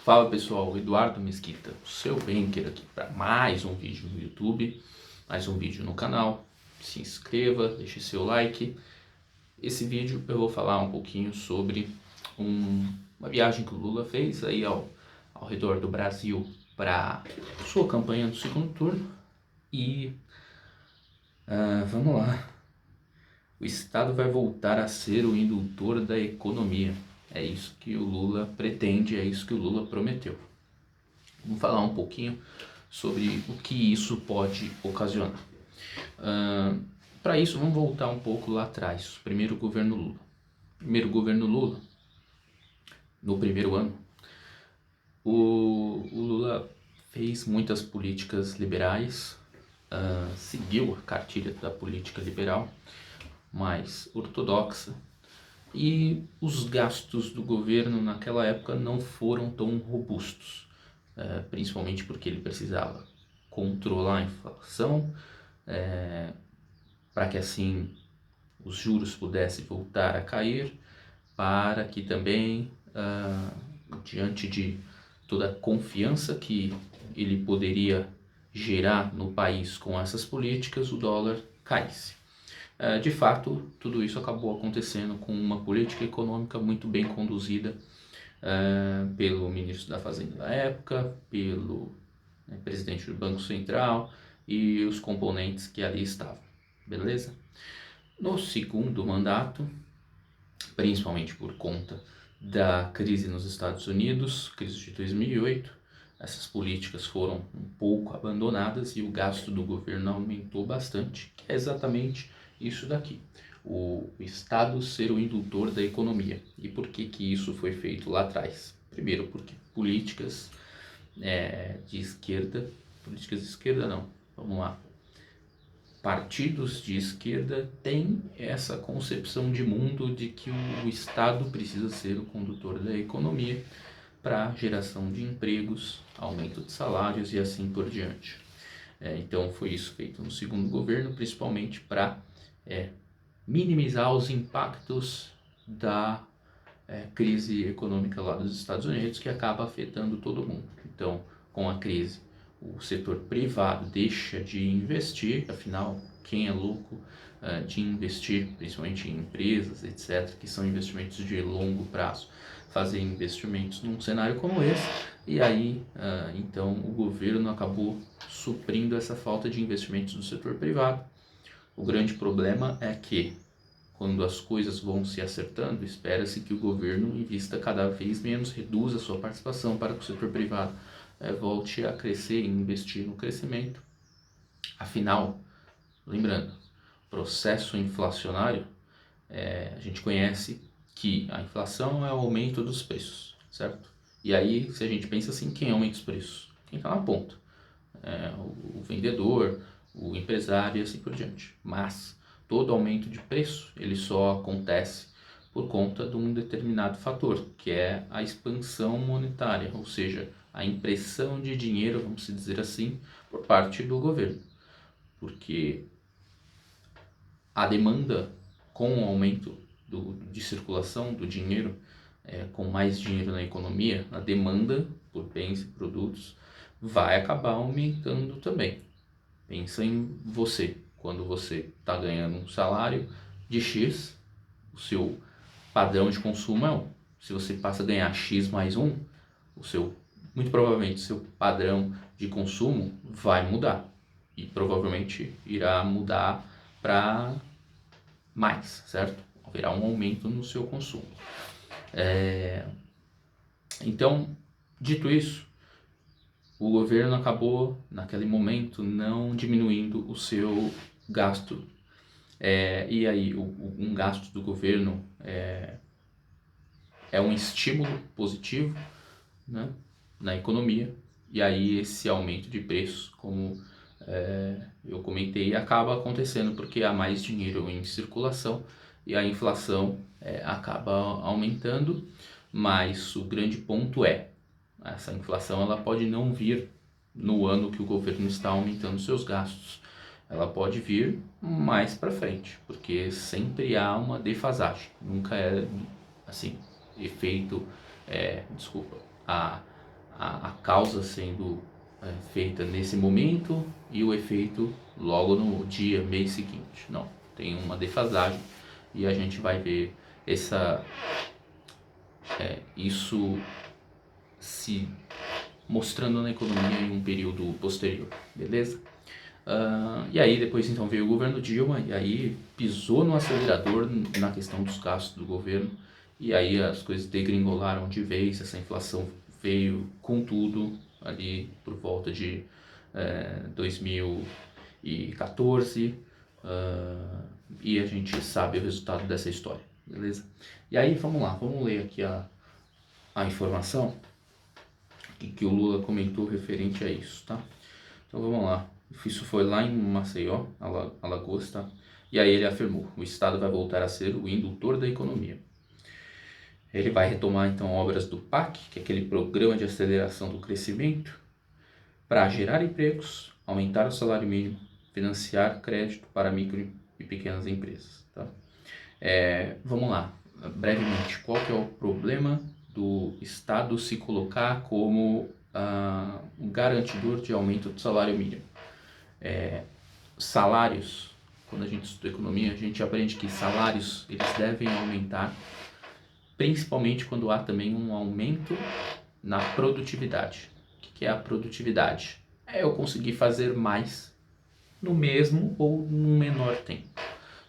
Fala pessoal, Eduardo Mesquita, o seu banker aqui para mais um vídeo no YouTube, mais um vídeo no canal. Se inscreva, deixe seu like. Esse vídeo eu vou falar um pouquinho sobre uma viagem que o Lula fez aí ao redor do Brasil para sua campanha no segundo turno. E vamos lá, o Estado vai voltar a ser o indutor da economia. É isso que o Lula pretende, é isso que o Lula prometeu. Vamos falar um pouquinho sobre o que isso pode ocasionar. Para isso, vamos voltar um pouco lá atrás, o primeiro governo Lula. Primeiro governo Lula, no primeiro ano, o Lula fez muitas políticas liberais, seguiu a cartilha da política liberal, mais ortodoxa, e os gastos do governo naquela época não foram tão robustos. Principalmente porque ele precisava controlar a inflação, para que assim os juros pudessem voltar a cair, para que também, diante de toda a confiança que ele poderia gerar no país com essas políticas, o dólar caísse. De fato, tudo isso acabou acontecendo com uma política econômica muito bem conduzida pelo ministro da Fazenda da época, pelo presidente do Banco Central e os componentes que ali estavam, beleza? No segundo mandato, principalmente por conta da crise nos Estados Unidos, crise de 2008, essas políticas foram um pouco abandonadas e o gasto do governo aumentou bastante, que é exatamente isso daqui. O Estado ser o indutor da economia. E por que isso foi feito lá atrás? Primeiro, porque políticas de esquerda, vamos lá, partidos de esquerda têm essa concepção de mundo de que o Estado precisa ser o condutor da economia para geração de empregos, aumento de salários e assim por diante. Então foi isso feito no segundo governo, principalmente para minimizar os impactos da crise econômica lá dos Estados Unidos, que acaba afetando todo mundo. Então, com a crise, o setor privado deixa de investir, afinal, quem é louco de investir, principalmente em empresas, etc., que são investimentos de longo prazo, fazer investimentos num cenário como esse, e aí, então, o governo acabou suprindo essa falta de investimentos do setor privado. O grande problema é que, quando as coisas vão se acertando, espera-se que o governo invista cada vez menos, reduza a sua participação para que o setor privado volte a crescer e investir no crescimento. Afinal, lembrando, processo inflacionário, a gente conhece que a inflação é o aumento dos preços, certo? E aí, se a gente pensa assim, quem aumenta os preços? Quem está na ponta? O vendedor, o empresário e assim por diante. Mas todo aumento de preço ele só acontece por conta de um determinado fator, que é a expansão monetária, ou seja, a impressão de dinheiro, vamos dizer assim, por parte do governo. Porque a demanda com o aumento de circulação do dinheiro, com mais dinheiro na economia, a demanda por bens e produtos vai acabar aumentando também. Pensa em você, quando você está ganhando um salário de X, o seu padrão de consumo é 1. Se você passa a ganhar X mais 1, muito provavelmente o seu padrão de consumo vai mudar. E provavelmente irá mudar para mais, certo? Haverá um aumento no seu consumo. Então, dito isso, o governo acabou, naquele momento, não diminuindo o seu gasto. E aí, um gasto do governo é um estímulo positivo, né, na economia. E aí, esse aumento de preços, como eu comentei, acaba acontecendo porque há mais dinheiro em circulação e a inflação acaba aumentando. Mas o grande ponto essa inflação ela pode não vir no ano que o governo está aumentando seus gastos. Ela pode vir mais para frente, porque sempre há uma defasagem. Nunca é assim, efeito, a causa sendo feita nesse momento e o efeito logo no dia, mês seguinte. Não, tem uma defasagem e a gente vai ver isso se mostrando na economia em um período posterior, beleza? E aí depois então veio o governo Dilma e aí pisou no acelerador na questão dos gastos do governo e aí as coisas degringolaram de vez, essa inflação veio com tudo ali por volta de 2014 e a gente sabe o resultado dessa história, beleza? E aí vamos lá, vamos ler aqui a informação que o Lula comentou referente a isso, tá? Então vamos lá. Isso foi lá em Maceió, Alagoas, tá? E aí ele afirmou: o Estado vai voltar a ser o indutor da economia. Ele vai retomar então obras do PAC, que é aquele Programa de Aceleração do Crescimento, para gerar empregos, aumentar o salário mínimo, financiar crédito para micro e pequenas empresas, tá? Vamos lá, brevemente, qual que é o problema do Estado se colocar como um garantidor de aumento do salário mínimo? Salários, quando a gente estuda economia, a gente aprende que salários eles devem aumentar, principalmente quando há também um aumento na produtividade. O que é a produtividade? É eu conseguir fazer mais no mesmo ou num menor tempo.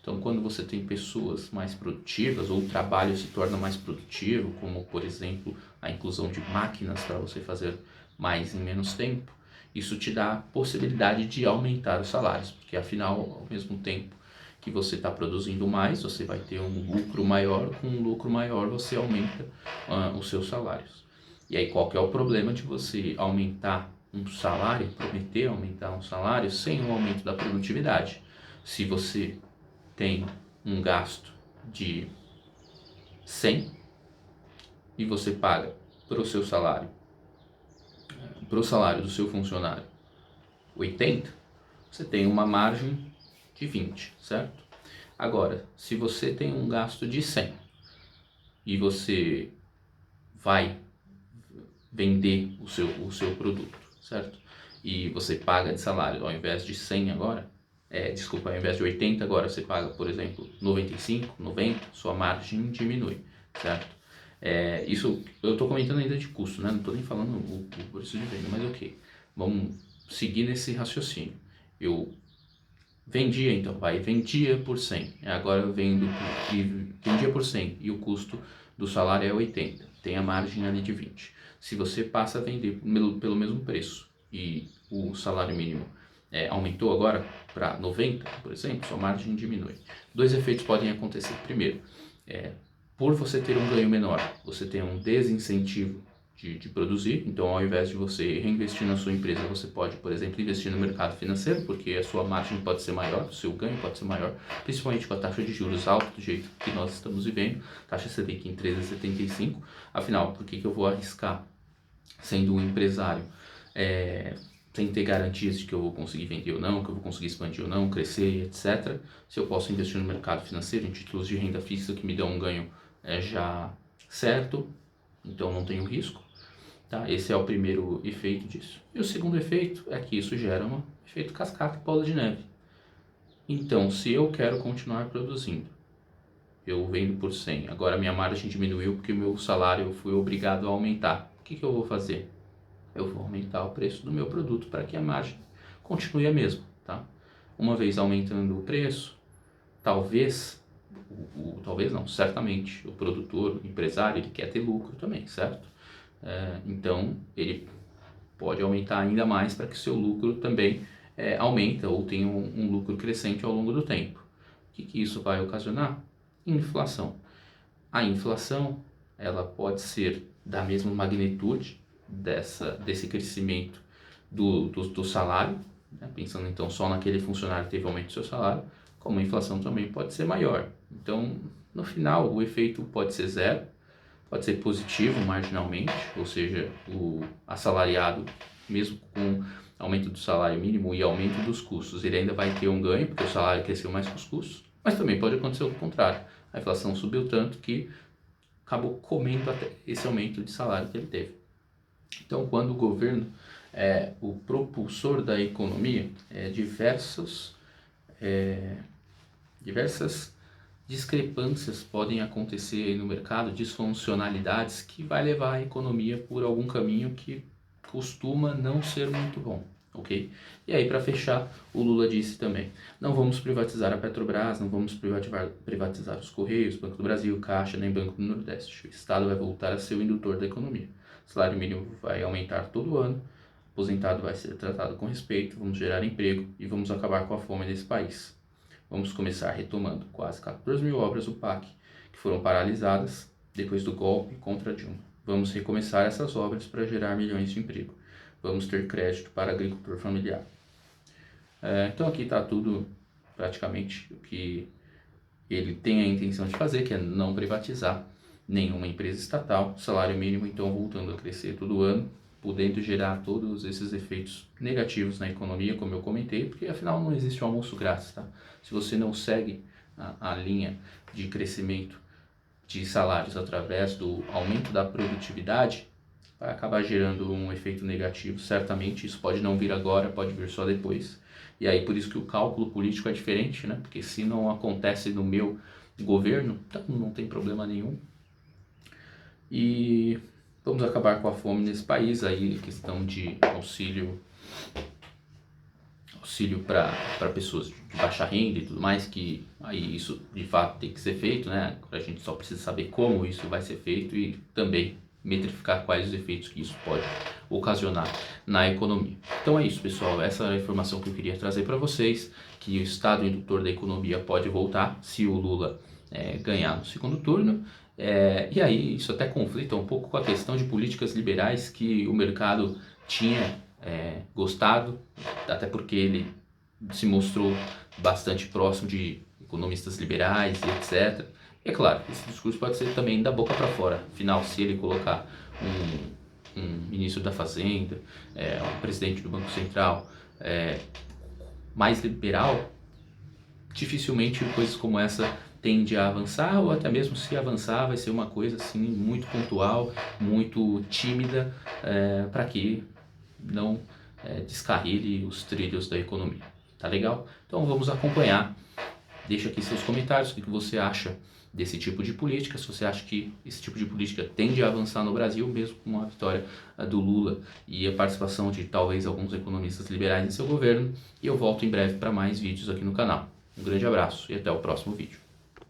Então, quando você tem pessoas mais produtivas ou o trabalho se torna mais produtivo, como por exemplo a inclusão de máquinas para você fazer mais em menos tempo, isso te dá a possibilidade de aumentar os salários, porque afinal, ao mesmo tempo que você está produzindo mais, você vai ter um lucro maior, com um lucro maior você aumenta os seus salários. E aí qual que é o problema de você aumentar um salário, prometer aumentar um salário sem o aumento da produtividade? Se você tem um gasto de 100 e você paga para o seu salário, para o salário do seu funcionário 80, você tem uma margem de 20, certo? Agora, se você tem um gasto de 100 e você vai vender o seu produto, certo? E você paga de salário, ao invés de 100 agora, ao invés de 80 agora você paga, por exemplo, 95, 90, sua margem diminui, certo? Isso eu estou comentando ainda de custo, né? Não estou nem falando o preço de venda, mas ok. Vamos seguir nesse raciocínio. Eu vendia então, vendia por 100, agora eu vendia por 100 e o custo do salário é 80, tem a margem ali de 20. Se você passa a vender pelo mesmo preço e o salário mínimo aumentou agora para 90, por exemplo, sua margem diminui. Dois efeitos podem acontecer. Primeiro, por você ter um ganho menor, você tem um desincentivo de produzir, então ao invés de você reinvestir na sua empresa, você pode, por exemplo, investir no mercado financeiro, porque a sua margem pode ser maior, o seu ganho pode ser maior, principalmente com a taxa de juros alta, do jeito que nós estamos vivendo, taxa Selic em 13,75, afinal, por que eu vou arriscar sendo um empresário, sem ter garantias de que eu vou conseguir vender ou não, que eu vou conseguir expandir ou não, crescer, etc. Se eu posso investir no mercado financeiro, em títulos de renda fixa que me dão um ganho já certo, então não tenho risco. Tá? Esse é o primeiro efeito disso. E o segundo efeito é que isso gera um efeito cascata e bola de neve. Então, se eu quero continuar produzindo, eu vendo por 100, agora minha margem diminuiu porque o meu salário eu fui obrigado a aumentar. O que eu vou fazer? Eu vou aumentar o preço do meu produto para que a margem continue a mesma, tá? Uma vez aumentando o preço, talvez não, certamente o produtor, o empresário, ele quer ter lucro também, certo? Então ele pode aumentar ainda mais para que o seu lucro também aumenta ou tenha um lucro crescente ao longo do tempo. O que isso vai ocasionar? Inflação. A inflação ela pode ser da mesma magnitude desse crescimento do salário, né? Pensando então só naquele funcionário que teve aumento do seu salário, como a inflação também pode ser maior. Então, no final, o efeito pode ser zero, pode ser positivo marginalmente, ou seja, o assalariado, mesmo com aumento do salário mínimo e aumento dos custos, ele ainda vai ter um ganho, porque o salário cresceu mais que os custos, mas também pode acontecer o contrário. A inflação subiu tanto que acabou comendo até esse aumento de salário que ele teve. Então, quando o governo é o propulsor da economia, diversas discrepâncias podem acontecer no mercado, disfuncionalidades que vai levar a economia por algum caminho que costuma não ser muito bom, ok? E aí, para fechar, o Lula disse também: não vamos privatizar a Petrobras, não vamos privatizar os Correios, Banco do Brasil, Caixa, nem Banco do Nordeste. O Estado vai voltar a ser o indutor da economia. O salário mínimo vai aumentar todo ano, o aposentado vai ser tratado com respeito, vamos gerar emprego e vamos acabar com a fome nesse país. Vamos começar retomando quase 14 mil obras do PAC, que foram paralisadas depois do golpe contra Dilma. Vamos recomeçar essas obras para gerar milhões de emprego. Vamos ter crédito para agricultor familiar. Então aqui está tudo praticamente o que ele tem a intenção de fazer, que é não privatizar nenhuma empresa estatal, salário mínimo então voltando a crescer todo ano, podendo gerar todos esses efeitos negativos na economia, como eu comentei, porque afinal não existe um almoço grátis, tá? Se você não segue a linha de crescimento de salários através do aumento da produtividade, vai acabar gerando um efeito negativo, certamente. Isso pode não vir agora, pode vir só depois. E aí por isso que o cálculo político é diferente, né? Porque se não acontece no meu governo, então não tem problema nenhum. E vamos acabar com a fome nesse país. Aí questão de auxílio para pessoas de baixa renda e tudo mais, que aí isso de fato tem que ser feito, né? A gente só precisa saber como isso vai ser feito e também metrificar quais os efeitos que isso pode ocasionar na economia. Então é isso, pessoal, essa é a informação que eu queria trazer para vocês, que o estado indutor da economia pode voltar se o Lula ganhar no segundo turno. E aí isso até conflita um pouco com a questão de políticas liberais que o mercado tinha gostado, até porque ele se mostrou bastante próximo de economistas liberais e etc. E é claro, esse discurso pode ser também da boca para fora. Afinal, se ele colocar um ministro da Fazenda, um presidente do Banco Central mais liberal, dificilmente coisas como essa tende a avançar, ou até mesmo se avançar vai ser uma coisa assim muito pontual, muito tímida, para que não descarrile os trilhos da economia. Tá legal? Então vamos acompanhar. Deixa aqui seus comentários, o que você acha desse tipo de política, se você acha que esse tipo de política tende a avançar no Brasil, mesmo com a vitória do Lula e a participação de talvez alguns economistas liberais em seu governo. E eu volto em breve para mais vídeos aqui no canal. Um grande abraço e até o próximo vídeo.